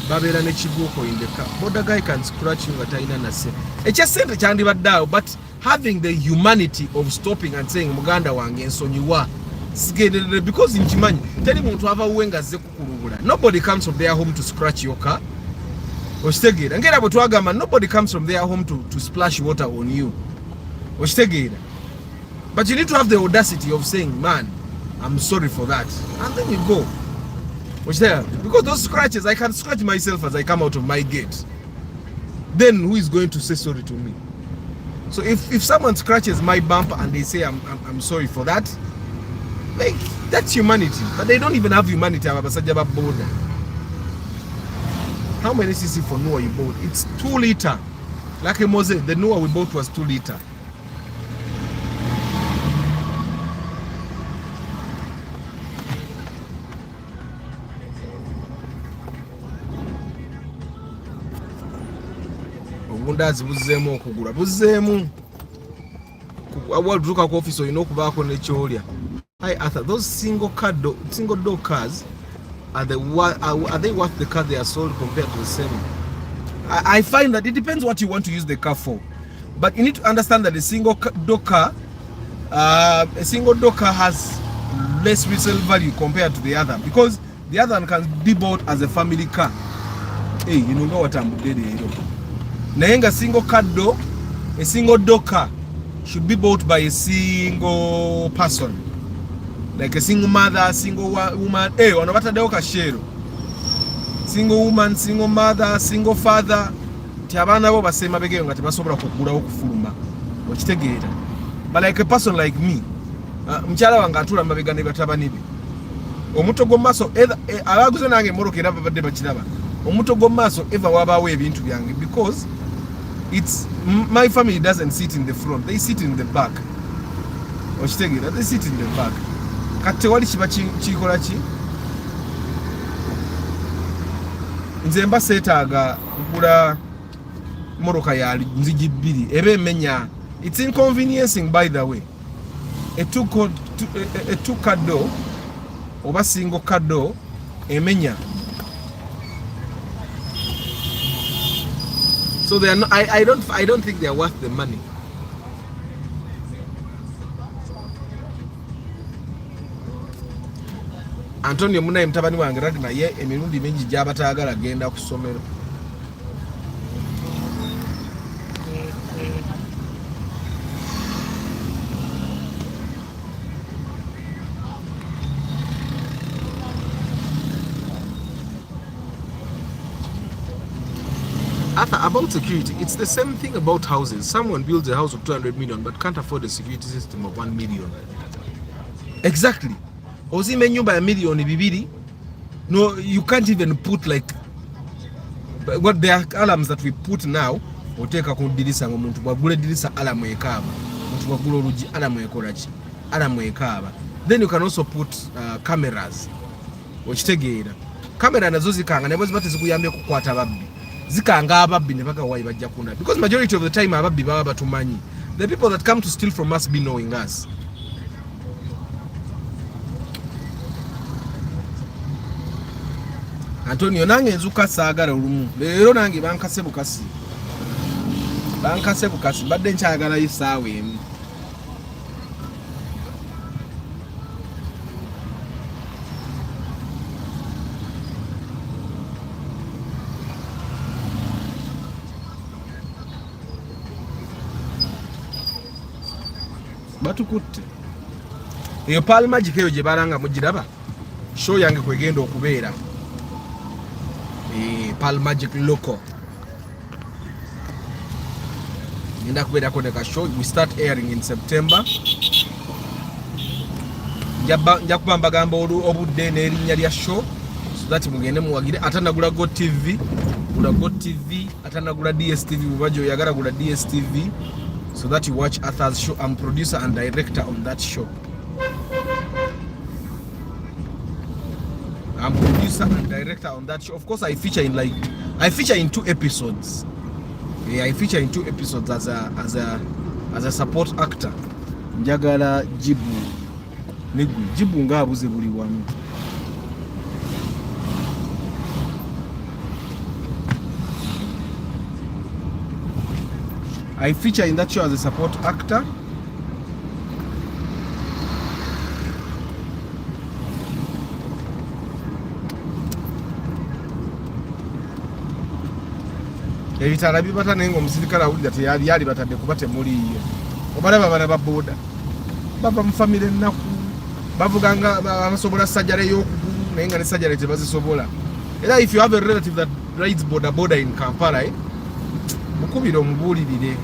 babera ne kiboko in the car. Border guy can scratch you at aina na se. Ekyasente kyandibaddawo, but having the humanity of stopping and saying muganda wange ensonyiwa sigedere, because nkimanyi teri muntu ava uwenga ze kukulubula. Nobody comes from their home to scratch your car. Okitegera ngera bwe twagamba nobody comes from their home to splash water on you. Okitegera. But you need to have the audacity of saying, man, I'm sorry for that, and then you go. Because those scratches, I can scratch myself as I come out of my gate. Then who is going to say sorry to me? So if someone scratches my bumper and they say I'm sorry for that, like, that's humanity. But they don't even have humanity. How many cc for Noah you bought? It's 2 liter. Like a Moses, the Noah we bought was 2 liter. Mundazi buzeemu okugula buzeemu awaduka ku office oyina okubaako nekyolya. Those single door cars are they worth the car they are sold compared to the same? I find that it depends what you want to use the car for, but you need to understand that a single door car has less resale value compared to the other, because the other one can be bought as a family car. Hey, you know what I'm doing? Nayenga a single door car should be bought by a single person, like a single mother, single woman. Hey, wanapata deo shero. Single woman, single mother, single father. Tiabana bo basema bege ngati basobola kugula okufuluma. Okitegeera. But like a person like me, mchala wanga atula mabega ne batabanibe. Omuto gommaso abaguze nange moroka era babadde bakiraba. Omuto gommaso eva wabawe ebintu byange, because it's my family doesn't sit in the front, they sit in the back. Okitegeera, they sit in the back. Kati wali kiba kikola ki? Nze mba seetaaga kugula moroka ya nzigi bbiri ebe emenya. It's inconveniencing, by the way. A two-car door oba single kado emenya. So they are not, I don't think they are worth the money. Antonio Munaye mtabani wange radi naye emirundi mingi gy'abatayagala agenda ku ssomero. About security, it's the same thing about houses. Someone builds a house of 200 million but can't afford a security system of 1 million. Exactly. Ozime nyumba ya milioni bibiri. No, you can't even put like what the alarms that we put now. Oteka ku dirisa ngo muntu bagule dirisa alarm ekaba. Muntu bagule oluji alarm ekorachi. Alarm ekaba. Then you can also put cameras. Okitegeera. Camera nazo zikanga nebo zibate zikuyambye kukwata babbi. Zikanga ababbi ne baka wayi bajja kuna. Because majority of the time ababbi baba batumanyi. The people that come to steal from us be knowing us. Antonio nange nzuka saagala olumu. Leero nange bankase bukasi. Bankase bukasi badde nkyagala isaawe emu. Batukutte. Eyo Pearl Magic eyo gye balanga mugiraba. Show yange kwegenda okubeera. Pearl Magic local. Nenda kubeera kodeka show. We start airing in September. Nja kubamba gamba obudde n'erinnya lya show so that mugende muwagire. Atanagula Go TV. Gula Go TV. Atanagula DSTV. Bubajo yagala gula DSTV. So that you watch Arthur's show. I'm producer and director on that show. I'm producer and director on that show. Of course, I feature in 2 episodes. Yeah, I feature in 2 episodes as a support actor. Njagala Jibu. Jibu ngabuze buli wamu. I feature in that show as a support actor. Ebitala bibata nengo omusirikale awulira teyali batadde kubate muliyo. Obalaba bana baboda. Baba mu family ennaku. Bavuganga basobola sajjale y'okugulu naye nga ne sajjale tebazisobola. Era if you have a relative that rides boda in Kampala, mukubira omubuulirire.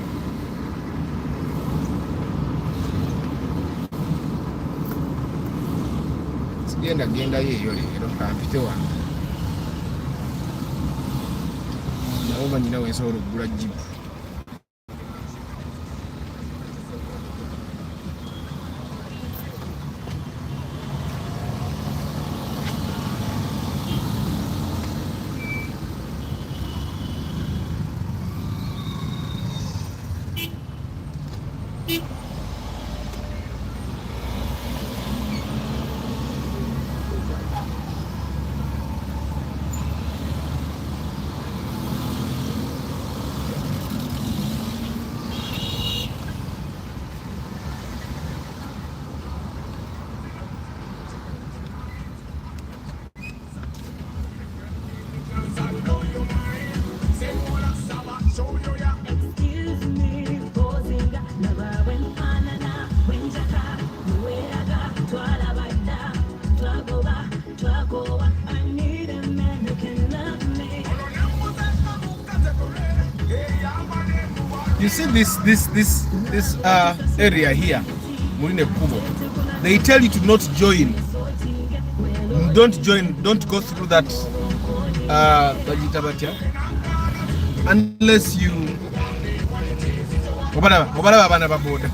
Genda yeeyo leero kampite wange. Nawo banyina wensobola okugula jibu. You see this area here, Murine Kubo. They tell you to not join. Don't join. Don't go through that. Unless you. Obalaba bana baboda.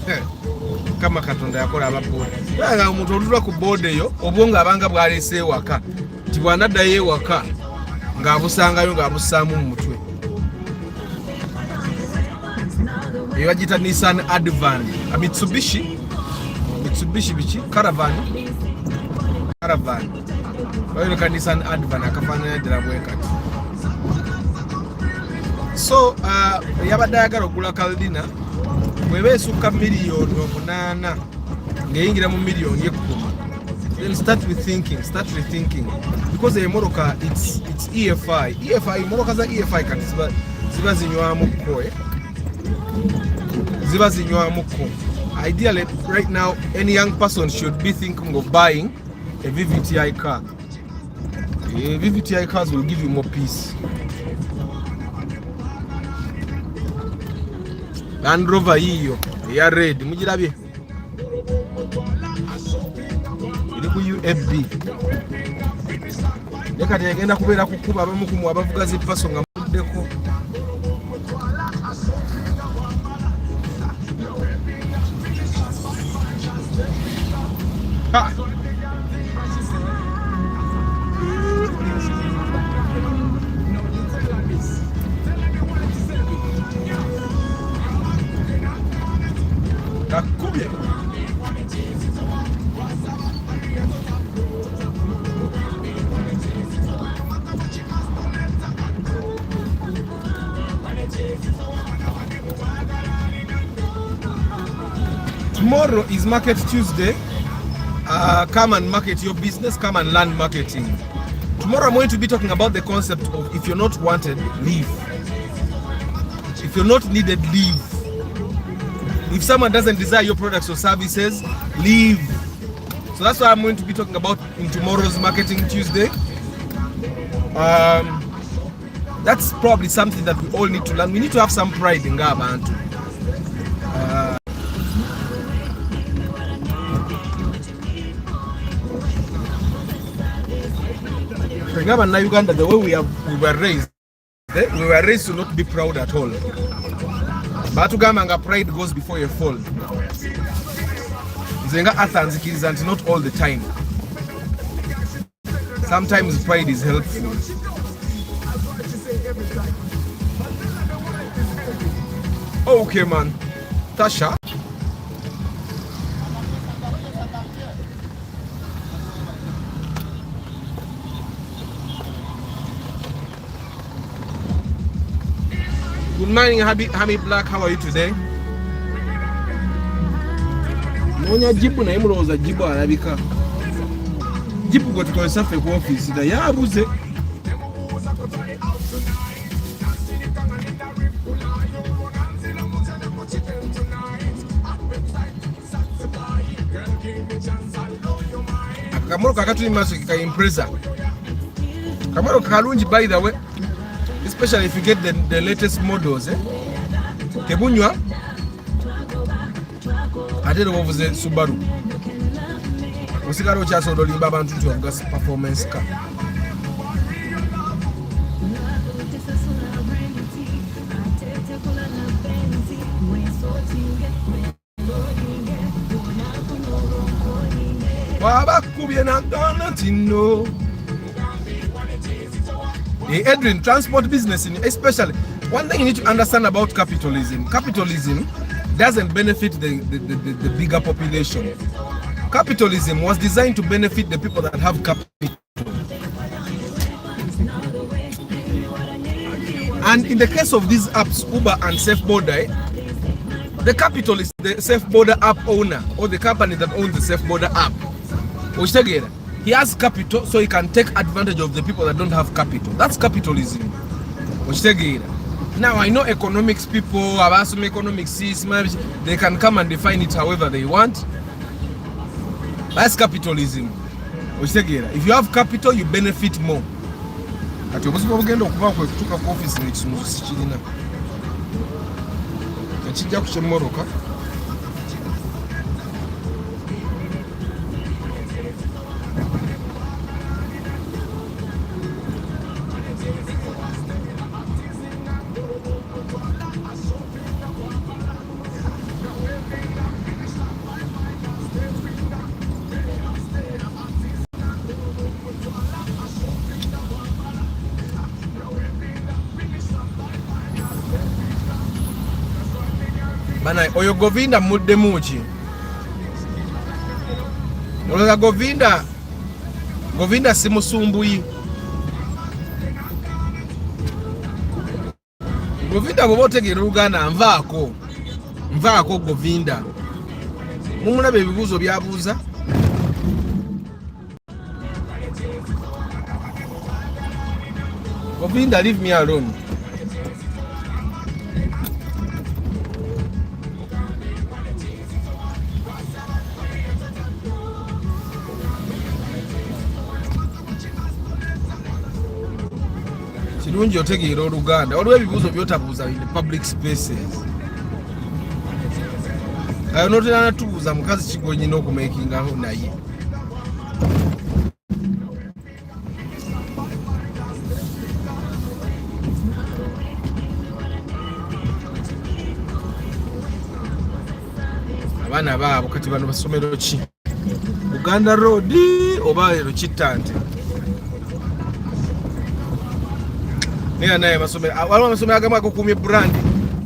Kama katonda yakola ababoda. Nga omuntu olulwa ku boda eyo obwonga abanga bwalese waka. Tibwanaddayo ewaka ng'abusangayo ng'abusaamu mu mutwe. Yajita Nissan Advan, a Mitsubishi bichi caravan. caravan oyo kanisa advan akafanana ddala bwe kati. So yabadde ayagala okugula Caldina bweba esukka miliyoni 8 ng'eyingira mu miliyoni 10. Then start rethinking because emmotoka it's EFI emmotoka za EFI kati ziba zinywamuko. Ideally right now any young person should be thinking of buying a VVTI car. VVTI cars will give you more peace. Land Rover hiyo ya red mujirabye iri ku UFB leka tegenda kubeera kukuba abamu ku abavuga zipaso nga muddeko. Ha tomorrow is Market Tuesday. Come and market your business, come and learn marketing. Tomorrow I'm going to be talking about the concept of if you're not wanted, leave. If you're not needed, leave. If someone doesn't desire your products or services, leave. So that's what I'm going to be talking about in tomorrow's Marketing Tuesday. That's probably something that we all need to learn. We need to have some pride in Gabantu. In Uganda, the way we were raised to not be proud at all. But Uganda, pride goes before a fall. Zenga Athens and not all the time. Sometimes pride is helpful. Okay, man. Tasha. Good morning, Hamid Black. How are you today? Nonya jibu na imuloza jibu alabika. Jibu kwa tukolesa fe ku office da yabuze. Akamoro kakatuli maso kika impreza. Kamoro kalungi by the way. Especially if you get the latest models, Kebunywa, I did over the Subaru. Usigaro chaso do limba bantu to gas performance car. Baba kubye na donatino. Edwin, transport business, especially, one thing you need to understand about capitalism doesn't benefit the bigger population. Capitalism was designed to benefit the people that have capital. And in the case of these apps, Uber and SafeBorder, the capitalist, the SafeBorder app owner, or the company that owns the SafeBorder app, he has capital, so he can take advantage of the people that don't have capital. That's capitalism. Now I know economics people, some economics, they can come and define it however they want. That's capitalism. If you have capital, you benefit more. Bana oyo Govinda mudde muki. Olola Govinda Govinda si musumbuyi. Govinda bw'oba otegeera Uganda nvaako Govinda. Mumulaba ebibuuzo byabuuza. Govinda, leave me alone. Kirungi otegeera Oluganda. Waliwo ebibuuzo by'otabuuza in the public spaces. Ayo n'otera natubuuza mukazi kigo nyina okumekingaho naye. Abaana baabo kati bano basomero ki? Uganda Road oba ero Kittante? Naye amasomero waliwo amasomero agamu agakuumye brand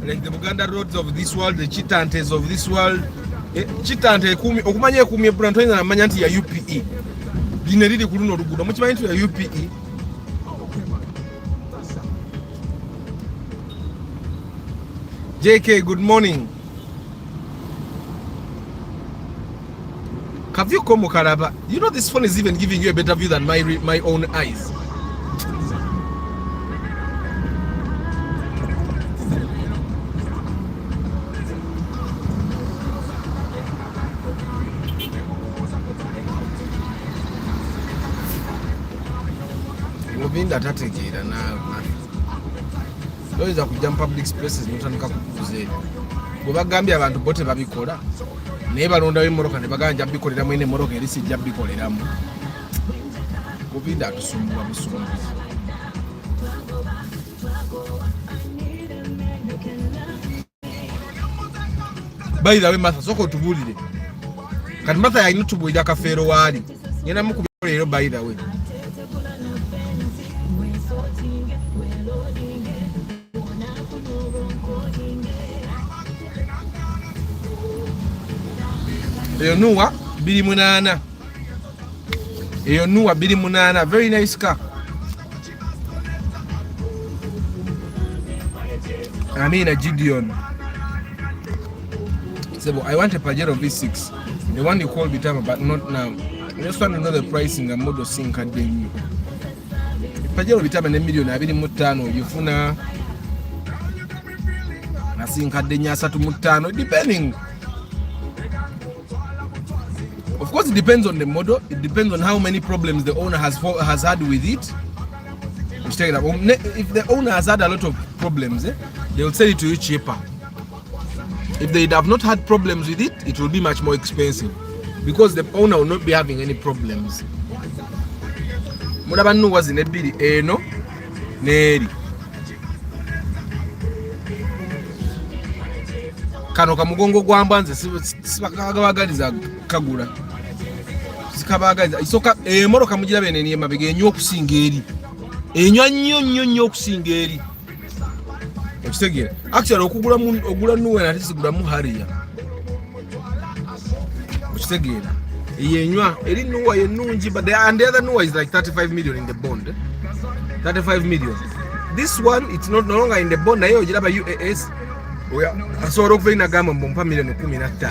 like the Uganda Roads of this world, the Kittantes of this world. Kittante okumanya ekuumye brand toyinza namanya nti ya UPE. Lino eriri ku luno oluguudo mukimanyi nti ya UPE. JK, good morning. Kavyo Komo Karaba, you know this phone is even giving you a better view than my own eyes. Govinda tategeera naawe. Toyinza kujja mu public spaces n'otandika kubuuza ebyo. Bwe bagambye abantu bo tebabikola. Naye balondawo emmoroka ne bagamba nja bikolera mwene emmoroka eri sijja bikoleramu. Govinda atusumbuwa busumbuzi. By the way, Martha, sooka otubuulire. Kati Martha yalina otubuulira akafeero waali. Ngenda mukubira leero by the way. Eyo Nuwa 28. Eyo Nuwa 28. Very nice car. Amina Gideon. Sebo, I want a Pajero V6. The one you called Bitama, but not now. I just want to know the pricing and model sync at the new. Pajero Bitama ne million 25 yufuna na sync at the nya 35 depending. Of course, it depends on the model. It depends on how many problems the owner has had with it. If the owner has had a lot of problems, they will sell it to you cheaper. If they have not had problems with it, it will be much more expensive because the owner will not be having any problems. Murabanu was in ebiri eno neri. Kano kamugongo gwambanze sibakagabagaliza kagula. Sikabagaliza isoka moroka mugira bene niye mabege enyo okusinga eri. Enywa nnyo okusinga eri. Okitegera. Actually ogula nuwe na tisigula mu hariya. Okitegera. Yenywa eri nuwa yenungi but the other nuwa is like 35 million in the bond. 35 million. This one it's not no longer in the bond nayo ogiraba UAS. Asobola okuvina gamba mbompa million 15.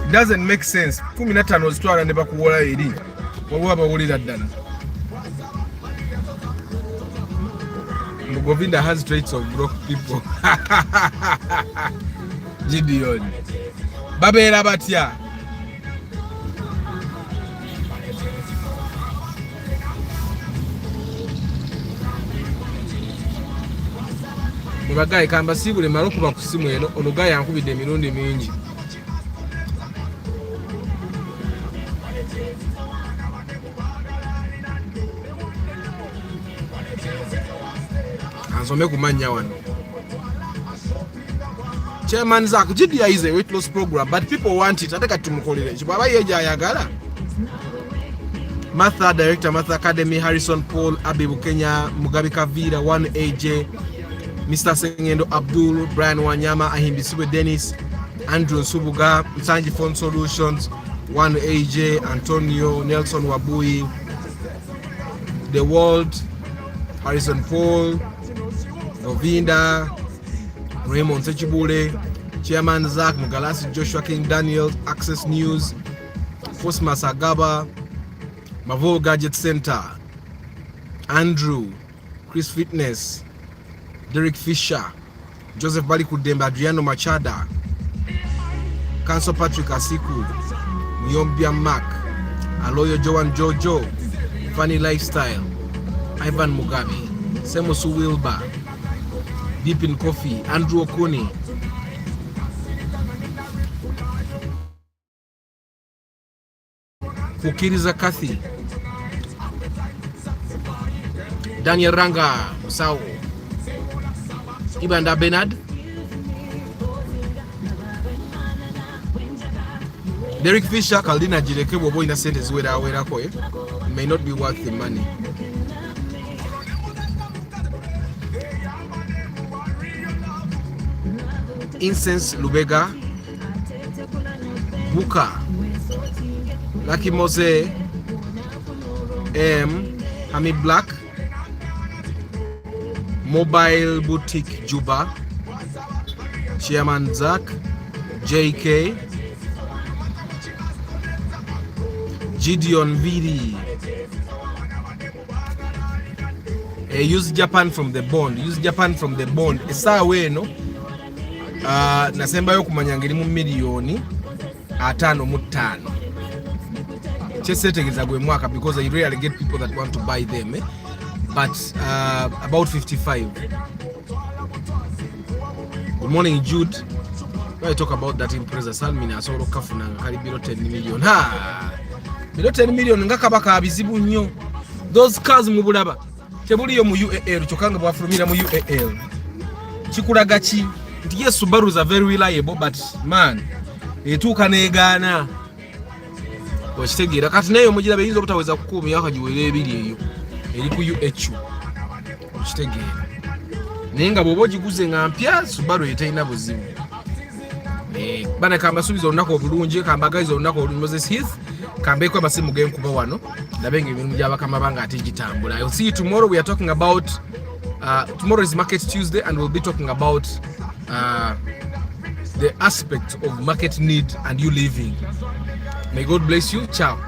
It doesn't make sense. 15 ozitwala ne bakuwola eri. Wabwa bawulira ddala. Govinda has traits of broke people. Gideon. Babeera batya. Mubagaye kamba sibule malo kuba ku simu eno olugaye yankubidde emirundi mingi. Ansome kumanya wano. Chairman Zach, GDI is a weight loss program, but people want it. Ateka tumukolere. Baba yeja ayagala. Martha, Director, Martha Academy, Harrison Paul, Abibu Kenya, Mugabe Kavira, 1AJ, Mr. Sengendo Abdul, Brian Wanyama, Ahimbisiwe Dennis, Andrew Subuga, Sanji Phone Solutions, One AJ, Antonio, Nelson Wabui, The World, Harrison Paul, Govinda, Raymond Sechibule, Chairman Zach Mugalasi, Joshua King Daniels, Access News, Cosmas Agaba, Mavo Gadget Center, Andrew, Chris Fitness, Derek Fisher, Joseph Balikudemba, Adriano Machada, Council Patrick Asiku, Myombia Mark, Aloyo Joan Jojo, Funny Lifestyle, Ivan Mugabe, Semosu Wilbur, Deep in Coffee, Andrew Okuni, Kukiriza Kathy, Daniel Ranga Musau, Ibanda Bernard, Derek Fisher, Kaldina Jireke Bobo in a sentence where it may not be worth the money. Incense Lubega, Buka, Lucky Mose, Hamid Black, Mobile Boutique Juba, Chairman Zach, JK, Gideon Vidi, use Japan from the bond. Use Japan from the bond. Esa we no. Nasemba yo kumanyangiri mu milioni 5.5. Chesetegeza gwe mwaka because I rarely get people that want to buy them. But about 55. Good morning, Jude. When I talk about that impreza Salmina asoro kafuna kali below 10 million. Ha! Below 10 million ngakabaka abizibu nnyo. Those cars mu bulaba. Tebuli yo mu UAL chokanga bwafulumira mu UAL. Chikulaga ki nti yes Subarus are very reliable but man etuuka neegaana. Wakitegeera kati nayo mujira beyinza obutaweza kukuumya akagiwera ebiri eyo eri ku UH. Wakitegeera naye nga bw'oba ogiguze nga mpya Subaru etalina buzibu. Bana kamba subiza olunaku obulungi kambagaiza olunaku olungi Moses Heath kambeeko amasimu genkuba wano ndabenga emirimu gy'abakama banga ate gitambula. I'll see you tomorrow. We are talking about tomorrow is Market Tuesday and we'll be talking about the aspect of market need and you living. May God bless you. Ciao.